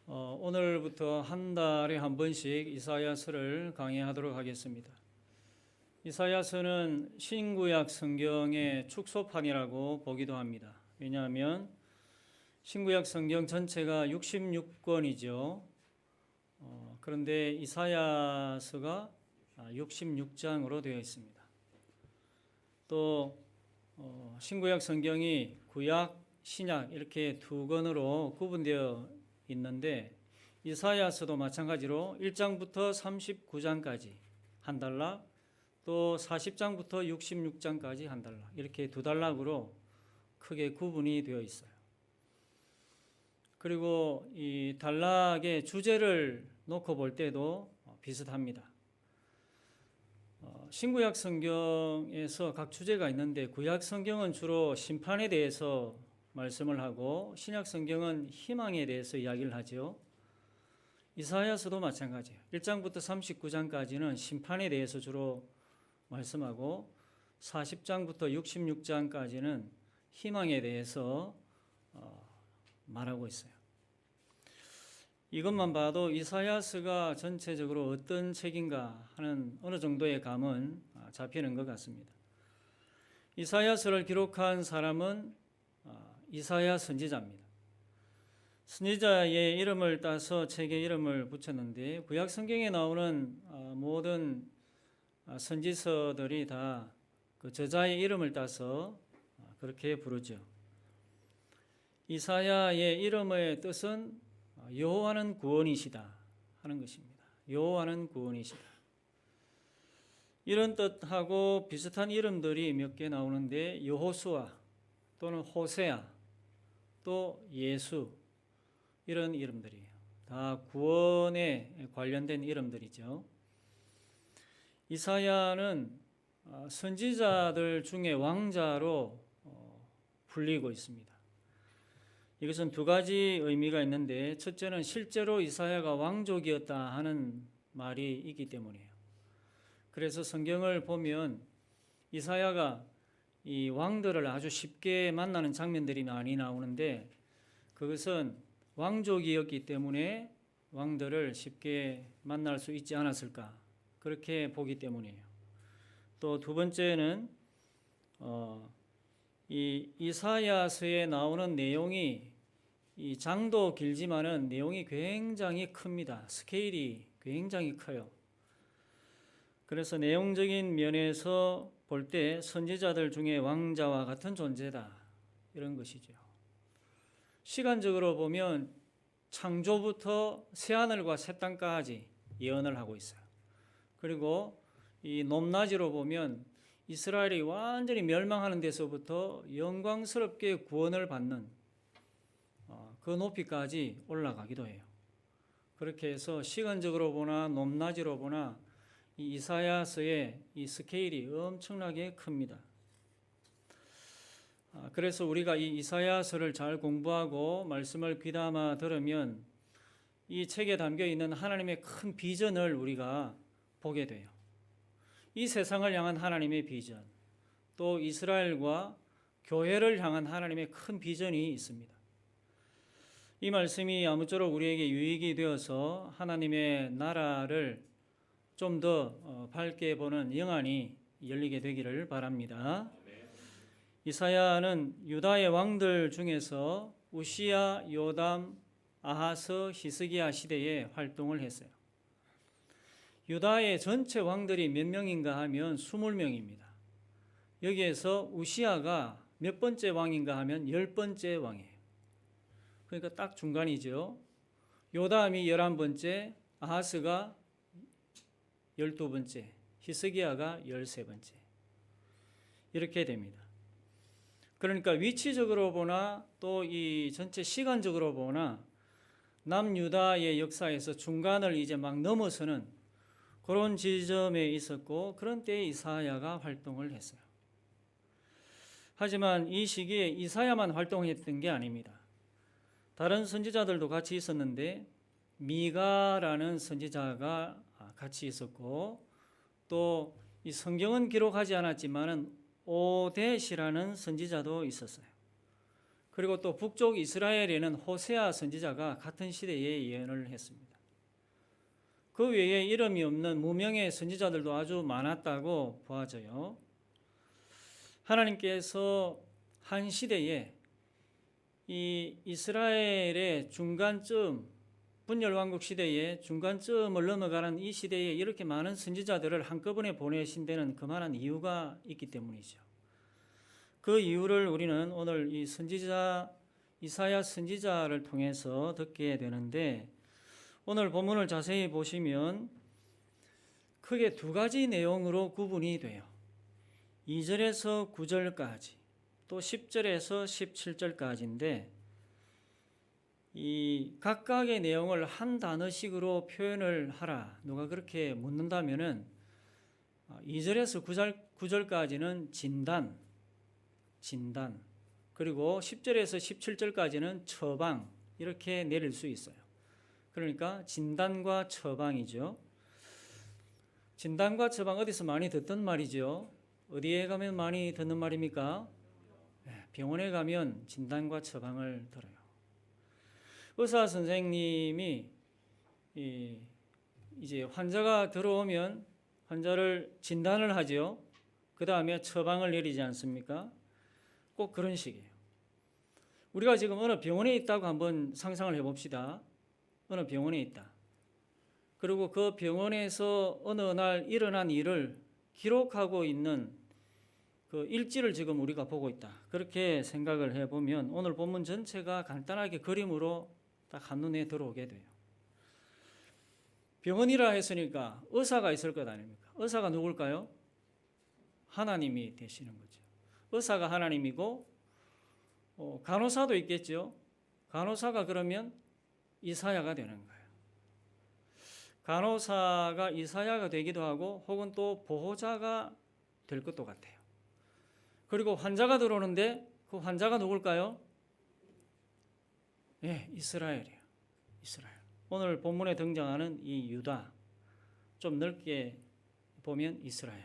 오늘부터 한 달에 한 번씩 이사야서를 강의하도록 하겠습니다. 이사야서는 신구약 성경의 축소판이라고 보기도 합니다. 왜냐하면 신구약 성경 전체가 66권이죠. 그런데 이사야서가 66장으로 되어 있습니다. 또 신구약 성경이 구약, 신약 이렇게 두 권으로 구분되어 있는데 이사야서도 마찬가지로 1장부터 39장까지 한 단락, 또 40장부터 66장까지 한 단락, 이렇게 두 단락으로 크게 구분이 되어 있어요. 그리고 이 단락의 주제를 놓고 볼 때도 비슷합니다. 신구약 성경에서 각 주제가 있는데 구약 성경은 주로 심판에 대해서 말씀을 하고 신약 성경은 희망에 대해서 이야기를 하죠. 이사야서도 마찬가지예요. 1장부터 39장까지는 심판에 대해서 주로 말씀하고 40장부터 66장까지는 희망에 대해서 말하고 있어요. 이것만 봐도 이사야서가 전체적으로 어떤 책인가 하는 어느 정도의 감은 잡히는 것 같습니다. 이사야서를 기록한 사람은 이사야 선지자입니다. 선지자의 이름을 따서 책의 이름을 붙였는데 구약 성경에 나오는 모든 선지서들이 다 그 저자의 이름을 따서 그렇게 부르죠. 이사야의 이름의 뜻은 여호와는 구원이시다 하는 것입니다. 여호와는 구원이시다. 이런 뜻하고 비슷한 이름들이 몇 개 나오는데 여호수아 또는 호세아 또 예수 이런 이름들이에요. 다 구원에 관련된 이름들이죠. 이사야는 선지자들 중에 왕자로 불리고 있습니다. 이것은 두 가지 의미가 있는데 첫째는 실제로 이사야가 왕족이었다 하는 말이 있기 때문이에요. 그래서 성경을 보면 이사야가 이 왕들을 아주 쉽게 만나는 장면들이 많이 나오는데 그것은 왕족이었기 때문에 왕들을 쉽게 만날 수 있지 않았을까 그렇게 보기 때문이에요. 또 두 번째는 이 이사야서에 나오는 내용이 이 장도 길지만은 내용이 굉장히 큽니다. 스케일이 굉장히 커요. 그래서 내용적인 면에서 볼 때 선지자들 중에 왕자와 같은 존재다 이런 것이죠. 시간적으로 보면 창조부터 새하늘과 새 땅까지 예언을 하고 있어요. 그리고 이 높낮이로 보면 이스라엘이 완전히 멸망하는 데서부터 영광스럽게 구원을 받는 그 높이까지 올라가기도 해요. 그렇게 해서 시간적으로 보나 높낮이로 보나 이 이사야서의 이 스케일이 엄청나게 큽니다. 그래서 우리가 이 이사야서를 잘 공부하고 말씀을 귀담아 들으면 이 책에 담겨 있는 하나님의 큰 비전을 우리가 보게 돼요. 이 세상을 향한 하나님의 비전, 또 이스라엘과 교회를 향한 하나님의 큰 비전이 있습니다. 이 말씀이 아무쪼록 우리에게 유익이 되어서 하나님의 나라를 좀 더 밝게 보는 영안이 열리게 되기를 바랍니다. 이사야는 유다의 왕들 중에서 우시야, 요담, 아하스, 히스기야 시대에 활동을 했어요. 유다의 전체 왕들이 몇 명인가 하면 20명입니다. 여기에서 우시야가 몇 번째 왕인가 하면 10번째 왕이에요. 그러니까 딱 중간이죠. 요담이 11번째, 아하스가 12번째, 히스기야가 13번째. 이렇게 됩니다. 그러니까 위치적으로 보나 또 이 전체 시간적으로 보나 남유다의 역사에서 중간을 이제 막 넘어서는 그런 지점에 있었고 그런 때에 이사야가 활동을 했어요. 하지만 이 시기에 이사야만 활동했던 게 아닙니다. 다른 선지자들도 같이 있었는데 미가라는 선지자가 같이 있었고 또 이 성경은 기록하지 않았지만은 오뎃이라는 선지자도 있었어요. 그리고 또 북쪽 이스라엘에는 호세아 선지자가 같은 시대에 예언을 했습니다. 그 외에 이름이 없는 무명의 선지자들도 아주 많았다고 보아져요. 하나님께서 한 시대에 이 이스라엘의 중간쯤, 분열왕국 시대의 중간쯤을 넘어가는 이 시대에 이렇게 많은 선지자들을 한꺼번에 보내신 데는 그만한 이유가 있기 때문이죠. 그 이유를 우리는 오늘 이 선지자 이사야 선지자를 통해서 듣게 되는데, 오늘 본문을 자세히 보시면 크게 두 가지 내용으로 구분이 돼요. 2절에서 9절까지, 또 10절에서 17절까지인데 이 각각의 내용을 한 단어씩으로 표현을 하라, 누가 그렇게 묻는다면은 2절에서 9절까지는 진단, 그리고 10절에서 17절까지는 처방, 이렇게 내릴 수 있어요. 그러니까 진단과 처방이죠. 진단과 처방, 어디서 많이 듣던 말이죠. 어디에 가면 많이 듣는 말입니까? 병원에 가면 진단과 처방을 들어요. 의사 선생님이 이제 환자가 들어오면 환자를 진단을 하죠. 그 다음에 처방을 내리지 않습니까? 꼭 그런 식이에요. 우리가 지금 어느 병원에 있다고 한번 상상을 해봅시다. 어느 병원에 있다. 그리고 그 병원에서 어느 날 일어난 일을 기록하고 있는 그 일지를 지금 우리가 보고 있다. 그렇게 생각을 해보면 오늘 본문 전체가 간단하게 그림으로 딱 한눈에 들어오게 돼요. 병원이라 했으니까 의사가 있을 것 아닙니까? 의사가 누굴까요? 하나님이 되시는 거죠. 의사가 하나님이고 간호사도 있겠죠. 간호사가 그러면 이사야가 되는 거예요. 간호사가 이사야가 되기도 하고 혹은 또 보호자가 될 것도 같아요. 그리고 환자가 들어오는데 그 환자가 누굴까요? 이스라엘이에요. 이스라엘. 오늘 본문에 등장하는 이 유다, 좀 넓게 보면 이스라엘.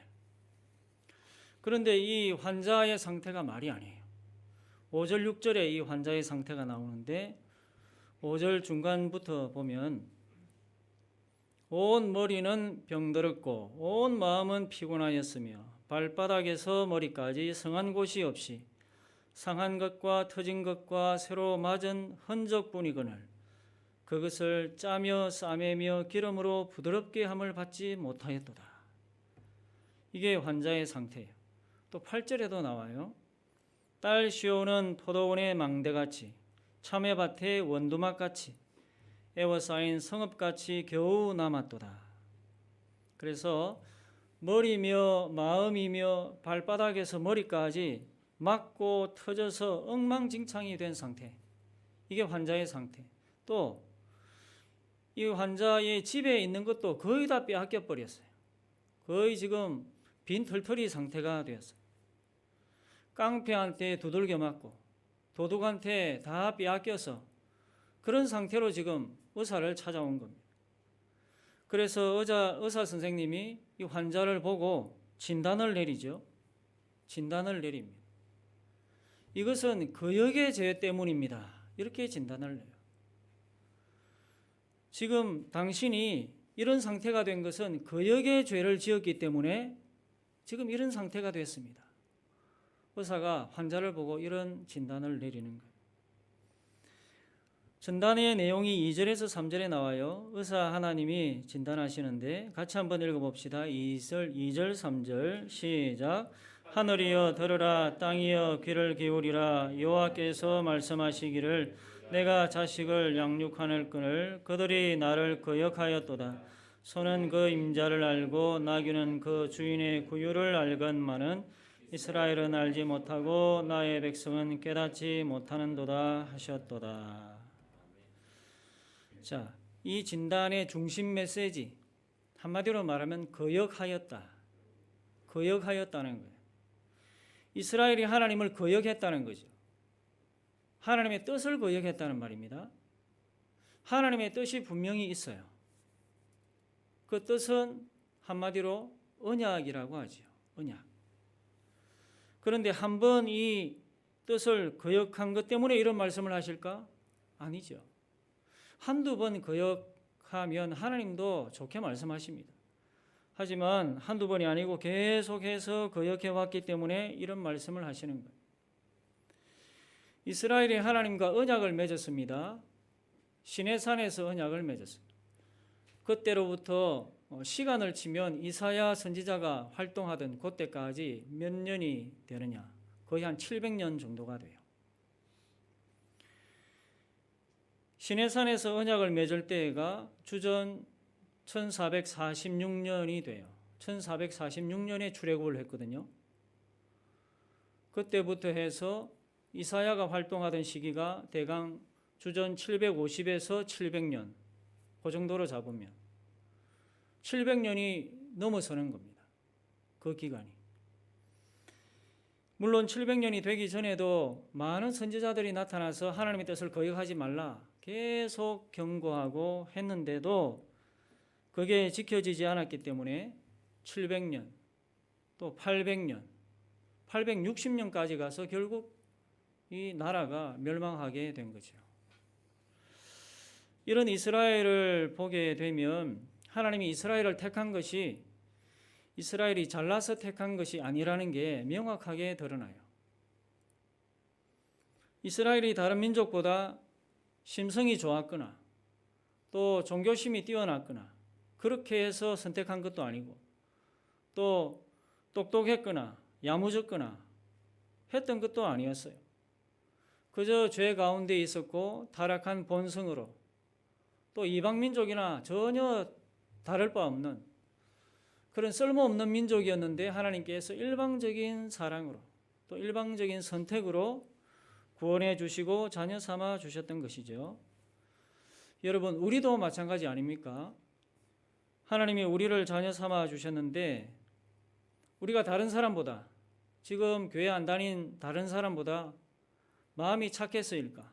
그런데 이 환자의 상태가 말이 아니에요. 5절 6절에 이 환자의 상태가 나오는데 5절 중간부터 보면 온 머리는 병들었고 온 마음은 피곤하였으며 발바닥에서 머리까지 성한 곳이 없이 상한 것과 터진 것과 새로 맞은 흔적뿐이거늘 그것을 짜며 싸매며 기름으로 부드럽게 함을 받지 못하였도다. 이게 환자의 상태예요. 또 8절에도 나와요. 딸 시온은 포도원의 망대같이 참외밭의 원두막같이 애워싸인 성읍같이 겨우 남았도다. 그래서 머리며 마음이며 발바닥에서 머리까지 막고 터져서 엉망진창이 된 상태, 이게 환자의 상태. 또 이 환자의 집에 있는 것도 거의 다 빼앗겨 버렸어요. 거의 지금 빈 털털이 상태가 되었어요. 깡패한테 두들겨 맞고 도둑한테 다 빼앗겨서 그런 상태로 지금 의사를 찾아온 겁니다. 그래서 의사 선생님이 이 환자를 보고 진단을 내리죠. 진단을 내립니다. 이것은 거역의 죄 때문입니다. 이렇게 진단을 내요. 지금 당신이 이런 상태가 된 것은 거역의 죄를 지었기 때문에 지금 이런 상태가 됐습니다. 의사가 환자를 보고 이런 진단을 내리는 거예요. 진단의 내용이 2절에서 3절에 나와요. 의사 하나님이 진단하시는데 같이 한번 읽어봅시다. 2절 3절 시작. 하늘이여 들으라, 땅이여 귀를 기울이라. 여호와께서 말씀하시기를 내가 자식을 양육하는 끈을 그들이 나를 거역하였도다. 소는 그 임자를 알고 나귀는 그 주인의 구유를 알건만은 이스라엘은 알지 못하고 나의 백성은 깨닫지 못하는도다 하셨도다. 자, 이 진단의 중심 메시지, 한마디로 말하면 거역하였다. 거역하였다는 거예요. 이스라엘이 하나님을 거역했다는 거죠. 하나님의 뜻을 거역했다는 말입니다. 하나님의 뜻이 분명히 있어요. 그 뜻은 한마디로 언약이라고 하죠. 언약. 그런데 한번 이 뜻을 거역한 것 때문에 이런 말씀을 하실까? 아니죠. 한두 번 거역하면 하나님도 좋게 말씀하십니다. 하지만 한두 번이 아니고 계속해서 거역해 왔기 때문에 이런 말씀을 하시는 거예요. 이스라엘이 하나님과 언약을 맺었습니다. 시내산에서 언약을 맺었습니다. 그때로부터 시간을 치면 이사야 선지자가 활동하던 그때까지 몇 년이 되느냐? 거의 한 700년 정도가 돼요. 시내산에서 언약을 맺을 때가 주전 1446년이 돼요. 1446년에 출애굽을 했거든요. 그때부터 해서 이사야가 활동하던 시기가 대강 주전 750에서 700년 그 정도로 잡으면 700년이 넘어서는 겁니다. 그 기간이. 물론 700년이 되기 전에도 많은 선지자들이 나타나서 하나님의 뜻을 거역하지 말라 계속 경고하고 했는데도 그게 지켜지지 않았기 때문에 700년 또 800년 860년까지 가서 결국 이 나라가 멸망하게 된 거죠. 이런 이스라엘을 보게 되면 하나님이 이스라엘을 택한 것이 이스라엘이 잘나서 택한 것이 아니라는 게 명확하게 드러나요. 이스라엘이 다른 민족보다 심성이 좋았거나 또 종교심이 뛰어났거나 그렇게 해서 선택한 것도 아니고 또 똑똑했거나 야무졌거나 했던 것도 아니었어요. 그저 죄 가운데 있었고 타락한 본성으로 또 이방민족이나 전혀 다를 바 없는 그런 쓸모없는 민족이었는데 하나님께서 일방적인 사랑으로 또 일방적인 선택으로 구원해 주시고 자녀 삼아 주셨던 것이죠. 여러분, 우리도 마찬가지 아닙니까? 하나님이 우리를 자녀 삼아 주셨는데 우리가 다른 사람보다 지금 교회 안 다닌 다른 사람보다 마음이 착해서일까?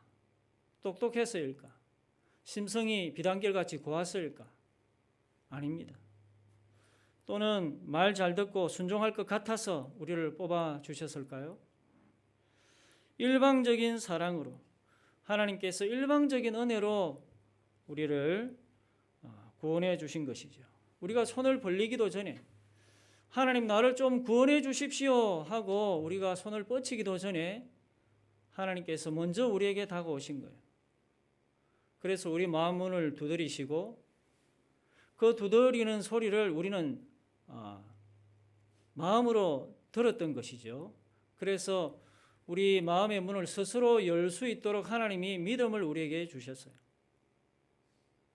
똑똑해서일까? 심성이 비단결같이 고왔을까? 아닙니다. 또는 말 잘 듣고 순종할 것 같아서 우리를 뽑아 주셨을까요? 일방적인 사랑으로 하나님께서 일방적인 은혜로 우리를 구원해 주신 것이죠. 우리가 손을 벌리기도 전에 하나님 나를 좀 구원해 주십시오 하고 우리가 손을 뻗치기도 전에 하나님께서 먼저 우리에게 다가오신 거예요. 그래서 우리 마음 문을 두드리시고 그 두드리는 소리를 우리는 마음으로 들었던 것이죠. 그래서 우리 마음의 문을 스스로 열 수 있도록 하나님이 믿음을 우리에게 주셨어요.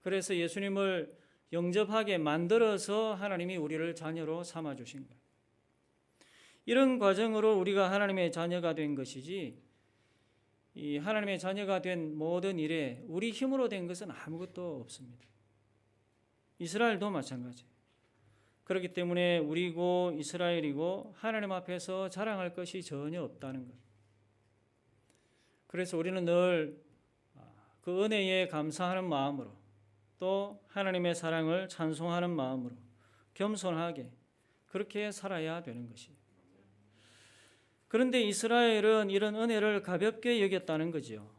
그래서 예수님을 영접하게 만들어서 하나님이 우리를 자녀로 삼아 주신 거예요. 이런 과정으로 우리가 하나님의 자녀가 된 것이지 이 하나님의 자녀가 된 모든 일에 우리 힘으로 된 것은 아무것도 없습니다. 이스라엘도 마찬가지예요. 그렇기 때문에 우리고 이스라엘이고 하나님 앞에서 자랑할 것이 전혀 없다는 것. 그래서 우리는 늘 그 은혜에 감사하는 마음으로 또 하나님의 사랑을 찬송하는 마음으로 겸손하게 그렇게 살아야 되는 것이에요. 그런데 이스라엘은 이런 은혜를 가볍게 여겼다는 거죠.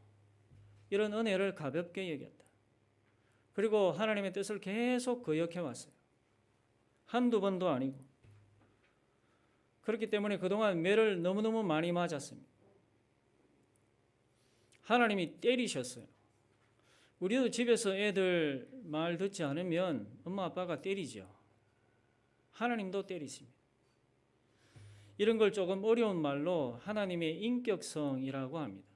이런 은혜를 가볍게 여겼다. 그리고 하나님의 뜻을 계속 거역해 왔어요. 한두 번도 아니고. 그렇기 때문에 그동안 매를 너무너무 많이 맞았습니다. 하나님이 때리셨어요. 우리도 집에서 애들 말 듣지 않으면 엄마 아빠가 때리죠. 하나님도 때리십니다. 이런 걸 조금 어려운 말로 하나님의 인격성이라고 합니다.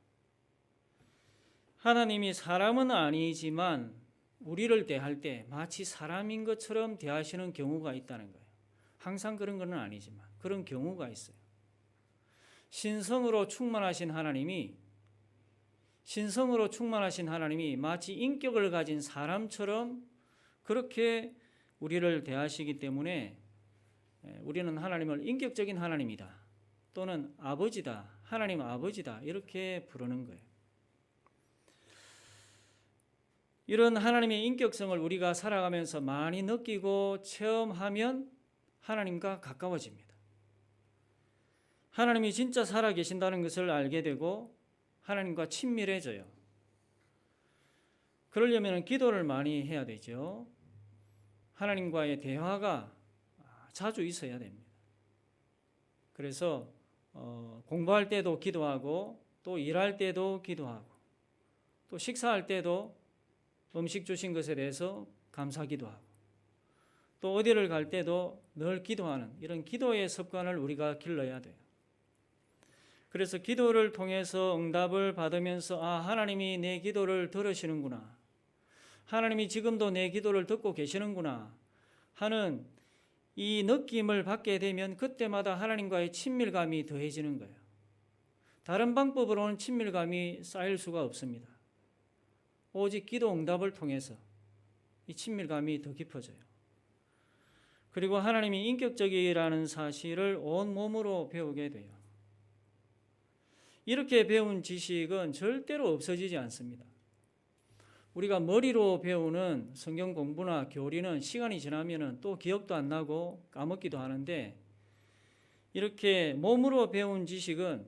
하나님이 사람은 아니지만 우리를 대할 때 마치 사람인 것처럼 대하시는 경우가 있다는 거예요. 항상 그런 건 아니지만 그런 경우가 있어요. 신성으로 충만하신 하나님이 마치 인격을 가진 사람처럼 그렇게 우리를 대하시기 때문에 우리는 하나님을 인격적인 하나님이다 또는 아버지다, 하나님 아버지다 이렇게 부르는 거예요. 이런 하나님의 인격성을 우리가 살아가면서 많이 느끼고 체험하면 하나님과 가까워집니다. 하나님이 진짜 살아계신다는 것을 알게 되고 하나님과 친밀해져요. 그러려면 기도를 많이 해야 되죠. 하나님과의 대화가 자주 있어야 됩니다. 그래서 공부할 때도 기도하고 또 일할 때도 기도하고 또 식사할 때도 음식 주신 것에 대해서 감사 기도하고 또 어디를 갈 때도 늘 기도하는 이런 기도의 습관을 우리가 길러야 돼요. 그래서 기도를 통해서 응답을 받으면서 하나님이 내 기도를 들으시는구나. 하나님이 지금도 내 기도를 듣고 계시는구나 하는 이 느낌을 받게 되면 그때마다 하나님과의 친밀감이 더해지는 거예요. 다른 방법으로는 친밀감이 쌓일 수가 없습니다. 오직 기도 응답을 통해서 이 친밀감이 더 깊어져요. 그리고 하나님이 인격적이라는 사실을 온몸으로 배우게 돼요. 이렇게 배운 지식은 절대로 없어지지 않습니다. 우리가 머리로 배우는 성경 공부나 교리는 시간이 지나면 또 기억도 안 나고 까먹기도 하는데 이렇게 몸으로 배운 지식은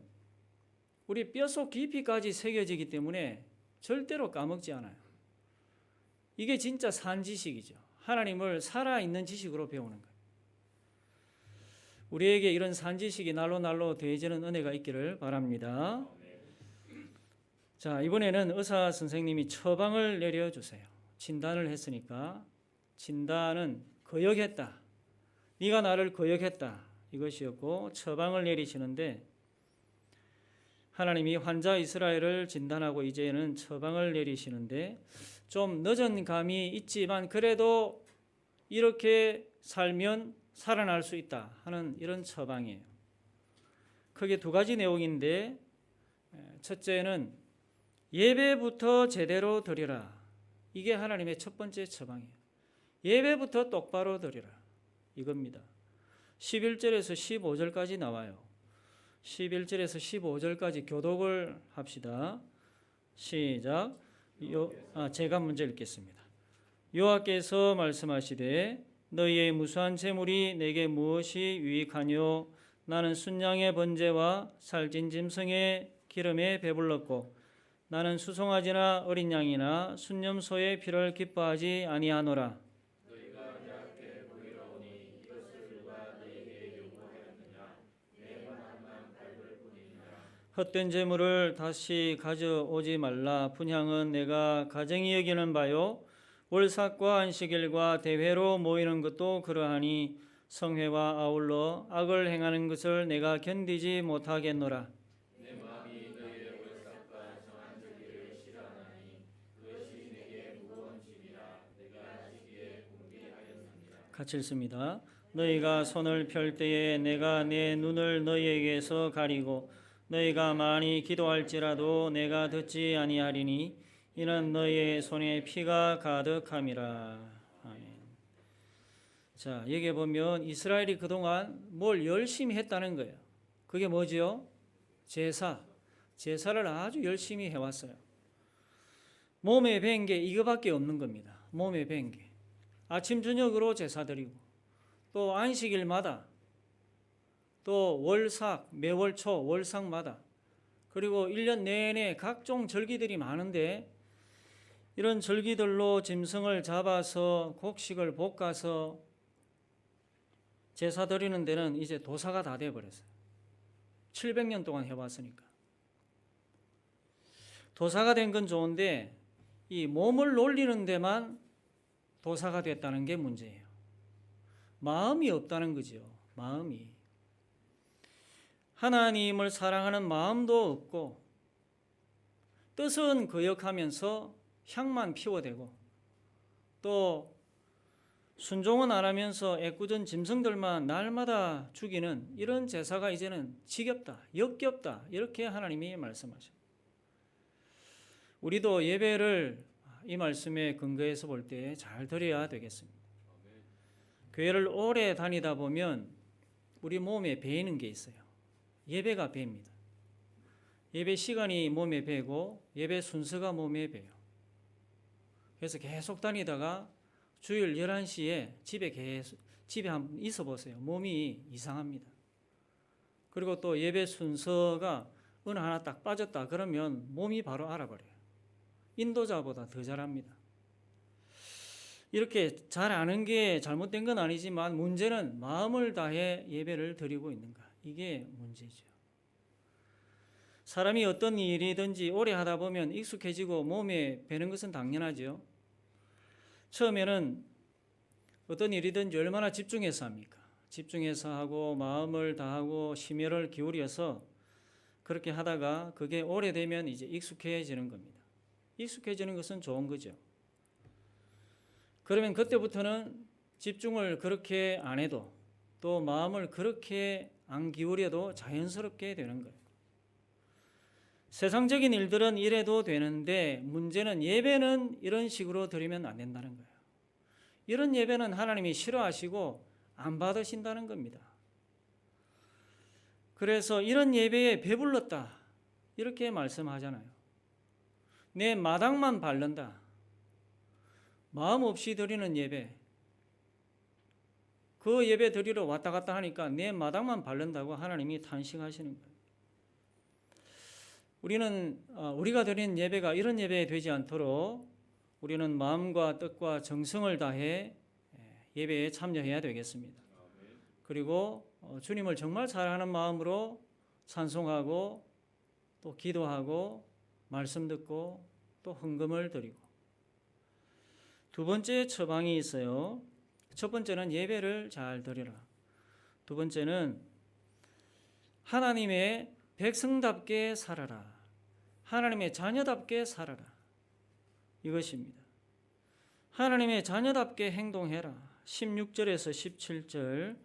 우리 뼛속 깊이까지 새겨지기 때문에 절대로 까먹지 않아요. 이게 진짜 산 지식이죠. 하나님을 살아있는 지식으로 배우는 거예요. 우리에게 이런 산 지식이 날로 날로 더해지는 은혜가 있기를 바랍니다. 자, 이번에는 의사 선생님이 처방을 내려주세요. 진단을 했으니까 진단은 거역했다. 네가 나를 거역했다. 이것이었고 처방을 내리시는데 하나님이 환자 이스라엘을 진단하고 이제는 처방을 내리시는데 좀 늦은 감이 있지만 그래도 이렇게 살면 살아날 수 있다 하는 이런 처방이에요. 크게 두 가지 내용인데 첫째는 예배부터 제대로 드리라. 이게 하나님의 첫 번째 처방이에요. 예배부터 똑바로 드리라. 이겁니다. 11절에서 15절까지 나와요. 11절에서 15절까지 교독을 합시다. 시작. 제가 먼저 읽겠습니다. 여호와께서 말씀하시되 너희의 무수한 재물이 내게 무엇이 유익하뇨? 나는 순양의 번제와 살찐 짐승의 기름에 배불렀고 나는 수송아지나 어린 양이나 순념소의 피를 기뻐하지 아니하노라. 너희가 내 앞에 보이러 오니 이것을 누가 너희에게 요구하였느냐? 내 마음만 밟을 뿐이니라. 헛된 재물을 다시 가져오지 말라. 분향은 내가 가정이 여기는 바요. 월삭과 안식일과 대회로 모이는 것도 그러하니 성회와 아울러 악을 행하는 것을 내가 견디지 못하겠노라. 내 마음이 너희의 월삭과 정안절기를 싫어하나니 그것이 내게 무거운 짐이라 내가 지기에 궁리하였느니라. 같이 읽습니다. 너희가 손을 펼 때에 내가 내 눈을 너희에게서 가리고 너희가 많이 기도할지라도 내가 듣지 아니하리니 이는 너희의 손에 피가 가득함이라. 아멘. 자, 여기 보면 이스라엘이 그동안 뭘 열심히 했다는 거예요. 그게 뭐지요? 제사를 아주 열심히 해왔어요. 몸에 밴 게 이거밖에 없는 겁니다. 몸에 밴 게. 아침 저녁으로 제사 드리고 또 안식일마다 또 월삭, 매월초 월삭마다 그리고 1년 내내 각종 절기들이 많은데 이런 절기들로 짐승을 잡아서 곡식을 볶아서 제사 드리는 데는 이제 도사가 다 돼버렸어요. 700년 동안 해왔으니까. 도사가 된 건 좋은데 이 몸을 놀리는 데만 도사가 됐다는 게 문제예요. 마음이 없다는 거죠. 마음이. 하나님을 사랑하는 마음도 없고 뜻은 거역하면서 향만 피워대고 또 순종은 안 하면서 애꿎은 짐승들만 날마다 죽이는 이런 제사가 이제는 지겹다, 역겹다 이렇게 하나님이 말씀하셔요. 우리도 예배를 이 말씀에 근거해서 볼 때 잘 드려야 되겠습니다. 교회를 오래 다니다 보면 우리 몸에 배이는 게 있어요. 예배가 배입니다. 예배 시간이 몸에 배고 예배 순서가 몸에 배요. 그래서 계속 다니다가 주일 11시에 집에 한번 있어 보세요. 몸이 이상합니다. 그리고 또 예배 순서가 어느 하나 딱 빠졌다 그러면 몸이 바로 알아버려요. 인도자보다 더 잘합니다. 이렇게 잘 아는 게 잘못된 건 아니지만 문제는 마음을 다해 예배를 드리고 있는가. 이게 문제죠. 사람이 어떤 일이든지 오래 하다 보면 익숙해지고 몸에 배는 것은 당연하죠. 처음에는 어떤 일이든지 얼마나 집중해서 합니까? 집중해서 하고 마음을 다하고 심혈을 기울여서 그렇게 하다가 그게 오래되면 이제 익숙해지는 겁니다. 익숙해지는 것은 좋은 거죠. 그러면 그때부터는 집중을 그렇게 안 해도 또 마음을 그렇게 안 기울여도 자연스럽게 되는 거예요. 세상적인 일들은 이래도 되는데 문제는 예배는 이런 식으로 드리면 안 된다는 거예요. 이런 예배는 하나님이 싫어하시고 안 받으신다는 겁니다. 그래서 이런 예배에 배불렀다 이렇게 말씀하잖아요. 내 마당만 바른다. 마음 없이 드리는 예배, 그 예배 드리러 왔다 갔다 하니까 내 마당만 바른다고 하나님이 탄식하시는 거예요. 우리가 드리는 예배가 이런 예배 되지 않도록 우리는 마음과 뜻과 정성을 다해 예배에 참여해야 되겠습니다. 그리고 주님을 정말 사랑하는 마음으로 찬송하고 또 기도하고 말씀 듣고 또 헌금을 드리고. 두 번째 처방이 있어요. 첫 번째는 예배를 잘 드리라. 두 번째는 하나님의 백성답게 살아라. 하나님의 자녀답게 살아라. 이것입니다. 하나님의 자녀답게 행동해라. 16절에서 17절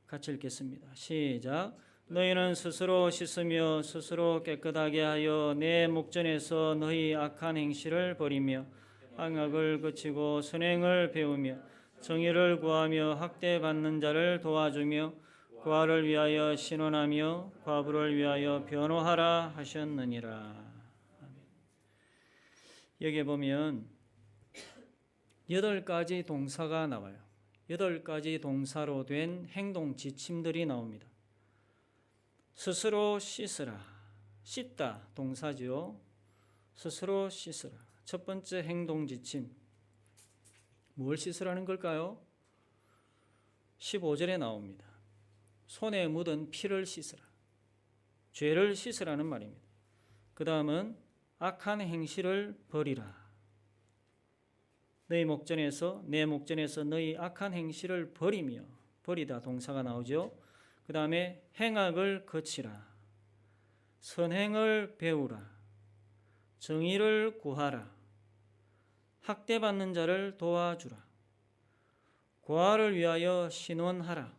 같이 읽겠습니다. 시작. 너희는 스스로 씻으며 스스로 깨끗하게 하여 내 목전에서 너희 악한 행실을 버리며 악을 그치고 선행을 배우며 정의를 구하며 학대받는 자를 도와주며 고아를 위하여 신원하며 과부를 위하여 변호하라 하셨느니라. 여기 보면 8가지 동사가 나와요. 8가지 동사로 된 행동 지침들이 나옵니다. 스스로 씻으라. 씻다 동사죠. 스스로 씻으라. 첫 번째 행동 지침. 뭘 씻으라는 걸까요? 15절에 나옵니다. 손에 묻은 피를 씻으라. 죄를 씻으라는 말입니다. 그 다음은 악한 행실을 버리라. 내 목전에서 너희 악한 행실을 버리며, 버리다 동사가 나오죠. 그 다음에 행악을 거치라. 선행을 배우라. 정의를 구하라. 학대받는 자를 도와주라. 고아를 위하여 신원하라.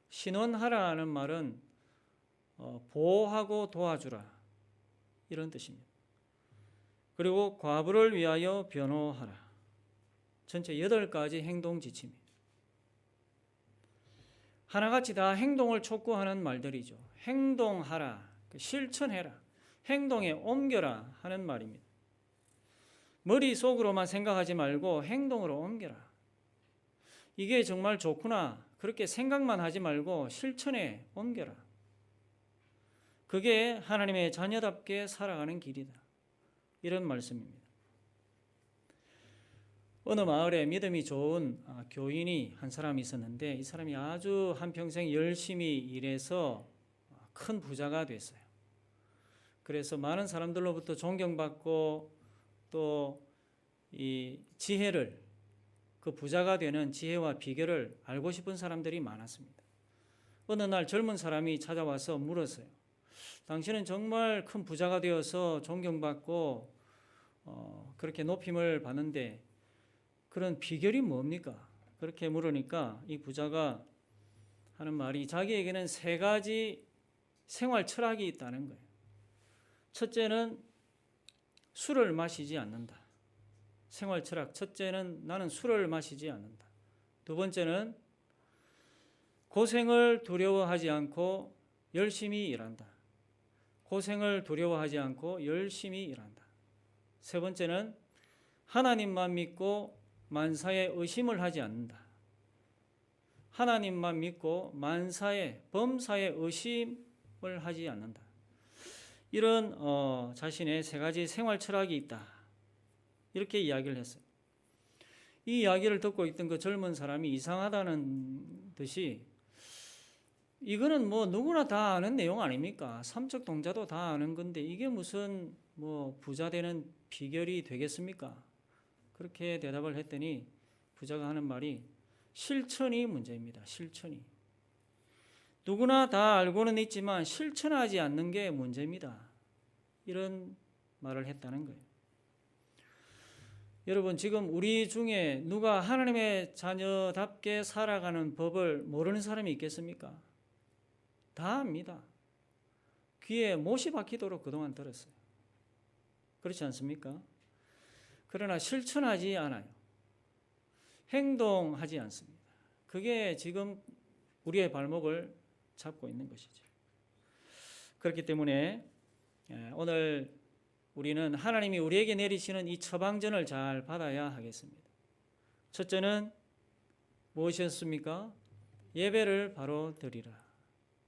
신원하라는 말은 보호하고 도와주라 이런 뜻입니다. 그리고 과부를 위하여 변호하라. 전체 8가지 행동 지침입니다. 하나같이 다 행동을 촉구하는 말들이죠. 행동하라, 실천해라, 행동에 옮겨라 하는 말입니다. 머릿속으로만 생각하지 말고 행동으로 옮겨라. 이게 정말 좋구나. 그렇게 생각만 하지 말고 실천에 옮겨라. 그게 하나님의 자녀답게 살아가는 길이다. 이런 말씀입니다. 어느 마을에 믿음이 좋은 교인이 한 사람이 있었는데 이 사람이 아주 한평생 열심히 일해서 큰 부자가 됐어요. 그래서 많은 사람들로부터 존경받고 또 이 지혜를, 그 부자가 되는 지혜와 비결을 알고 싶은 사람들이 많았습니다. 어느 날 젊은 사람이 찾아와서 물었어요. 당신은 정말 큰 부자가 되어서 존경받고 그렇게 높임을 받는데 그런 비결이 뭡니까? 그렇게 물으니까 이 부자가 하는 말이 자기에게는 3가지 생활 철학이 있다는 거예요. 첫째는 술을 마시지 않는다. 생활 철학. 첫째는 나는 술을 마시지 않는다. 두 번째는 고생을 두려워하지 않고 열심히 일한다. 고생을 두려워하지 않고 열심히 일한다. 세 번째는 하나님만 믿고 만사에 의심을 하지 않는다. 하나님만 믿고 만사에 범사에 의심을 하지 않는다. 이런 자신의 세 가지 생활 철학이 있다. 이렇게 이야기를 했어요. 이 이야기를 듣고 있던 그 젊은 사람이 이상하다는 듯이 이거는 뭐 누구나 다 아는 내용 아닙니까? 삼척 동자도 다 아는 건데 이게 무슨 뭐 부자 되는 비결이 되겠습니까? 그렇게 대답을 했더니 부자가 하는 말이 실천이 문제입니다. 실천이. 누구나 다 알고는 있지만 실천하지 않는 게 문제입니다. 이런 말을 했다는 거예요. 여러분, 지금 우리 중에 누가 하나님의 자녀답게 살아가는 법을 모르는 사람이 있겠습니까? 다 압니다. 귀에 못이 박히도록 그동안 들었어요. 그렇지 않습니까? 그러나 실천하지 않아요. 행동하지 않습니다. 그게 지금 우리의 발목을 잡고 있는 것이죠. 그렇기 때문에 오늘 우리는 하나님이 우리에게 내리시는 이 처방전을 잘 받아야 하겠습니다. 첫째는 무엇이었습니까? 예배를 바로 드리라.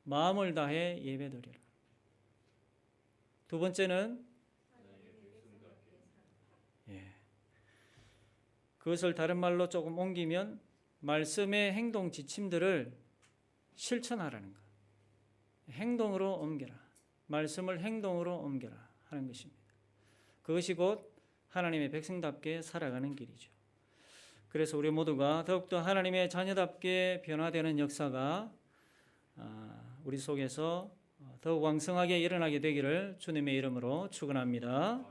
마음을 다해 예배 드리라. 두 번째는 그것을 다른 말로 조금 옮기면 말씀의 행동 지침들을 실천하라는 것. 행동으로 옮겨라. 말씀을 행동으로 옮겨라 하는 것입니다. 그것이 곧 하나님의 백성답게 살아가는 길이죠. 그래서 우리 모두가 더욱더 하나님의 자녀답게 변화되는 역사가 우리 속에서 더욱 왕성하게 일어나게 되기를 주님의 이름으로 축원합니다.